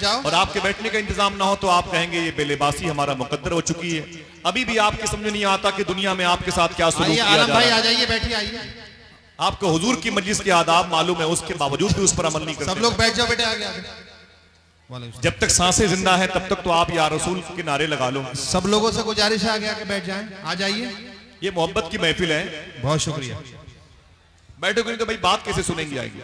जाओ। और आपके बैठने का इंतजाम ना हो तो आप कहेंगे ये बेलिबासी हमारा मुकद्दर हो चुकी है। अभी भी आपके समझ नहीं आता कि दुनिया में आपके साथ क्या सुलूक किया जा रहा है। आ जाइए, बैठिए, आइए। आपको हुजूर की मजलिस के आदाब मालूम है, उसके बावजूद भी उस पर अमल नहीं करते। सब लोग बैठ जाओ बेटे, आगे आगे। जब तक सांसें जिंदा है तब तक तो आप या रसूल के नारे लगा लो। सब लोगों से गुजारिश है आगे आके बैठ जाएं, आ जाइए। ये मोहब्बत की महफिल है। बहुत शुक्रिया। बैठोगे नहीं तो भाई बात कैसे सुनेंगे आएगी।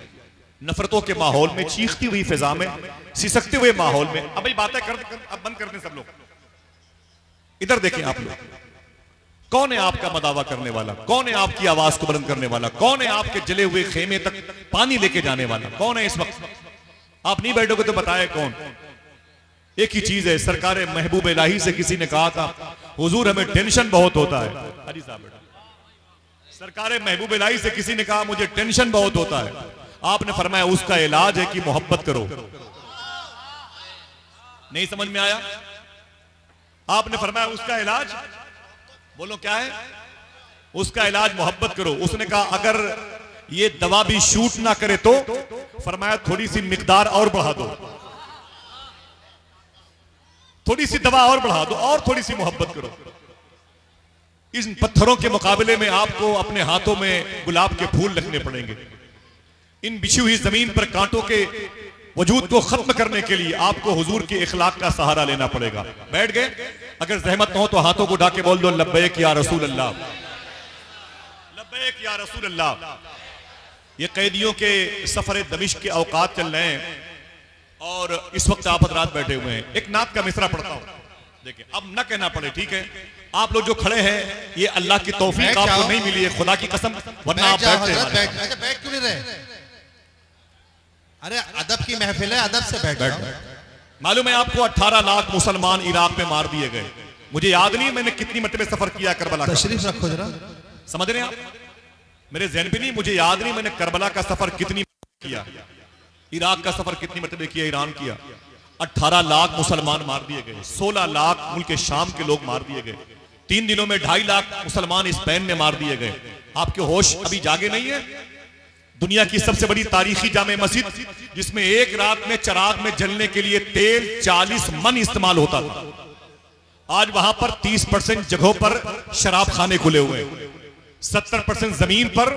नफरतों के माहौल में, चीखती हुई फिजा में, सिसकते हुए माहौल में। अब भाई बातें अब बंद कर दें सब लोग। इधर देखें आप लोग, कौन है आपका मदावा करने वाला? कौन है आपकी आवाज को बुलंद करने वाला? कौन है आपके जले हुए खेमे तक पानी लेके जाने वाला? कौन है इस वक्त? आप नहीं बैठोगे तो बताए कौन? एक ही चीज है, सरकार महबूब इलाही से किसी ने कहा था हुजूर हमें टेंशन बहुत होता है। हरी साहब बेटा, सरकार महबूब इलाही से किसी ने कहा मुझे टेंशन बहुत होता है। आपने फरमाया उसका इलाज है कि मोहब्बत करो। नहीं समझ में आया? आपने फरमाया उसका इलाज, बोलो क्या है? उसका इलाज मोहब्बत करो। उसने कहा अगर ये दवा भी शूट ना करे तो? फरमाया थोड़ी सी मिकदार और बढ़ा दो, थोड़ी सी दवा और बढ़ा दो, और थोड़ी सी मोहब्बत करो। इन पत्थरों के मुकाबले में आपको अपने हाथों में गुलाब के फूल रखने पड़ेंगे। इन बिछी हुई जमीन पर कांटों के वजूद को खत्म करने के लिए आपको हुजूर के इखलाक का सहारा लेना पड़ेगा। बैठ गए? अगर जहमत न हो तो हाथों को उठा के बोल दो लब्बैक या रसूल अल्लाह, लब्बैक या रसूल अल्लाह। ये कैदियों के सफर दमिश्क के औकात चल रहे हैं और इस वक्त आप हजरात बैठे हुए हैं। एक नात का मिसरा पढ़ता हूं, देखिए अब न कहना पड़े, ठीक है? आप लोग जो खड़े हैं ये अल्लाह की तौफीक आपको नहीं मिली है, खुदा की कसम, वरना आप बैठ क्यों नहीं रहे? अरे अदब की महफिल है, अदब से बैठ जाओ। मालूम है आपको 18 लाख मुसलमान इराक में मार दिए गए। मुझे याद नहीं मैंने कितनी मरतबे सफर किया करबला का। तशरीफ रखो जरा, समझ रहे हैं आप? मेरे ज़हन पे नहीं, मुझे याद नहीं मैंने करबला का सफर कितनी किया, इराक का सफर कितनी मरतबे किया, ईरान किया। 18 लाख मुसलमान मार दिए गए, 16 लाख मुल्क शाम के लोग मार दिए गए। 3 दिनों में 2.5 लाख मुसलमान स्पेन में मार दिए गए। आपके होश अभी जागे नहीं है? दुनिया की सबसे बड़ी तारीखी जामे मस्जिद जिसमें एक रात में चराग में जलने के लिए तेल 40 मन इस्तेमाल होता था, आज वहां पर 30% जगहों पर शराब खाने खुले हुए हैं। 70% जमीन पर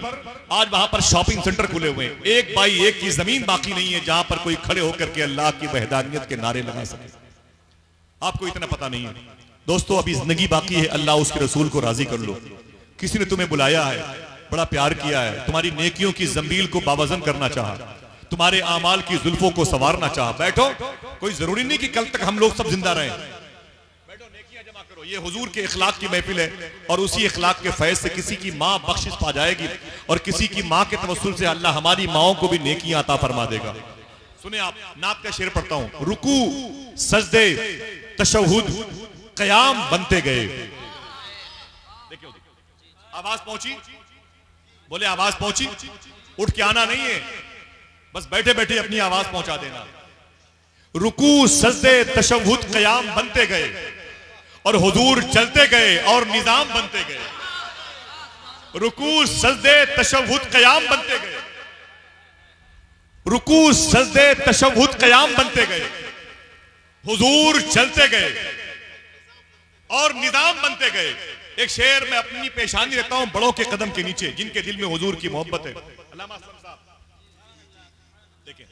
आज वहां पर शॉपिंग सेंटर खुले हुए हैं। 1x1 की जमीन बाकी नहीं है जहां पर कोई खड़े होकर के अल्लाह की वहदानियत के नारे लगा सके। आपको इतना पता नहीं है दोस्तों, अभी जिंदगी बाकी है। अल्लाह उसके रसूल को राजी कर लो। किसी ने तुम्हें बुलाया है, बड़ा प्यार किया है, तुम्हारी नेकियों की जंबील को बावजन करना चाहा, तुम्हारे आमाल की जुल्फों को संवारना चाहा। बैठो, कोई जरूरी नहीं कि कल तक हम लोग सब जिंदा रहें। बैठो, नेकियां जमा करो। ये हुजूर के इखलाक की महफिल है और उसी इखलाक के फैज से किसी की माँ बख्शिश पा जाएगी और किसी की माँ के तवस्सुल से अल्लाह हमारी माओं को भी नेकियां अता फरमा देगा। सुने आप, नात का शेर पढ़ता हूं। रुकू सजदे तशहुद कयाम बनते गए। देखिए आवाज पहुंची, बोले आवाज पहुंची। उठ के आना नहीं है, बस बैठे बैठे अपनी आवाज पहुंचा देना। रुकू सजदे तशहुद कयाम बनते गए और हुजूर चलते गए और निजाम बनते गए। रुकू सजदे तशहुद कयाम बनते गए, रुकू सजदे तशहुद कयाम बनते गए, हुजूर चलते गए और निजाम बनते गए। एक शेर में अपनी पेशानी रहता हूं बड़ों के कदम के नीचे जिनके दिल में हुजूर की मोहब्बत है। अल्लामा असलम साहब देखिए,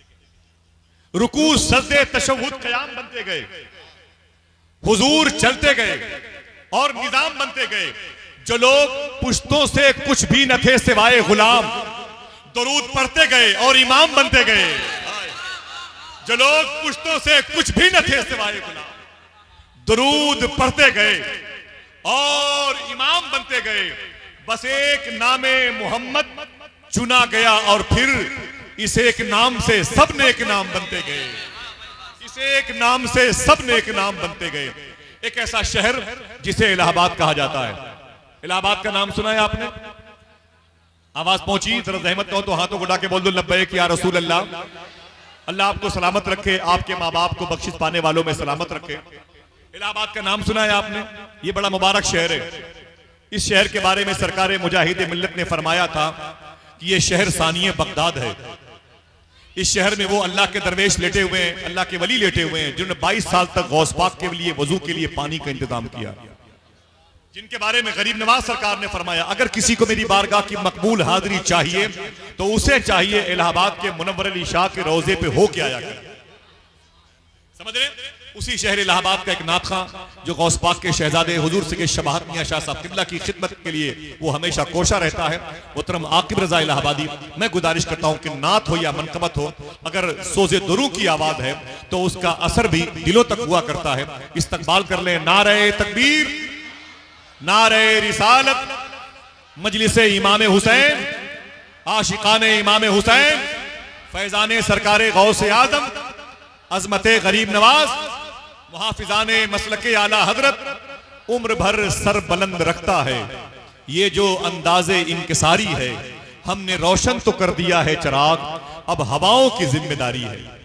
रुकू सजदे तशहुद कयाम बनते गए, हुजूर चलते गए और निजाम बनते गए। जो लोग पुश्तों से कुछ भी न थे सिवाय गुलाम, दरूद पढ़ते गए और इमाम बनते गए। जो लोग पुश्तों से कुछ भी न थे सिवाय गुलाम, दरूद पढ़ते गए और इमाम बनते गए। बस एक नामे मोहम्मद चुना गया और फिर इस एक नाम से सब नेक नाम बनते गए। इस एक नाम से सब नेक नाम बनते गए। एक ऐसा शहर जिसे इलाहाबाद कहा जाता है। इलाहाबाद का नाम सुना है आपने? आवाज पहुंची? जरा जहमत हो तो हाथों को उठा के बोल दो लब्बैक या रसूल अल्लाह। अल्लाह आपको सलामत रखे, आपके माँ बाप को बख्शिश पाने वालों में सलामत रखे। इलाहाबाद का नाम सुना है आपने? ये बड़ा मुबारक शहर है। इस शहर के बारे में सरकार मुजाहिद मिल्लत ने फरमाया था कि ये शहर सानिए बगदाद है। इस शहर में वो अल्लाह के दरवेश लेटे हुए हैं, अल्लाह के वली लेटे हुए हैं, जिन्होंने 22 साल तक गौस पाक के लिए वजू के लिए पानी का इंतजाम किया, जिनके बारे में गरीब नवाज सरकार ने फरमाया अगर किसी को मेरी बारगाह की मकबूल हाजिरी चाहिए तो उसे चाहिए इलाहाबाद के मुनव्वर अली शाह के रोजे पे हो के आया करे। समझ रहे? उसी शहर इलाहाबाद का एक नातखा जो गौस पाक के शहजादे हुजूर से के शबाहत मियां शाह साहब किबला की खिदमत के लिए वो हमेशा कोशा रहता है, मोहतरम आकिब रजा इलाहाबादी। मैं गुजारिश करता हूं कि नात हो या मनकबत हो, अगर सोजे दुरू की आवाज है तो उसका असर भी दिलों तक हुआ करता है। इस्तकबाल कर ले नारे तकबीर, नारे रिसालत, मजलिस इमाम हुसैन, आशिकाने इमाम हुसैन, फैजाने सरकारे गौसे आजम, अजमते गरीब नवाज, मुहाफिजाने मसलके आला हजरत, उम्र भर सर बुलंद रखता है। ये जो अंदाजे इनकिसारी है, हमने रोशन तो कर दिया है चिराग, अब हवाओं की जिम्मेदारी है।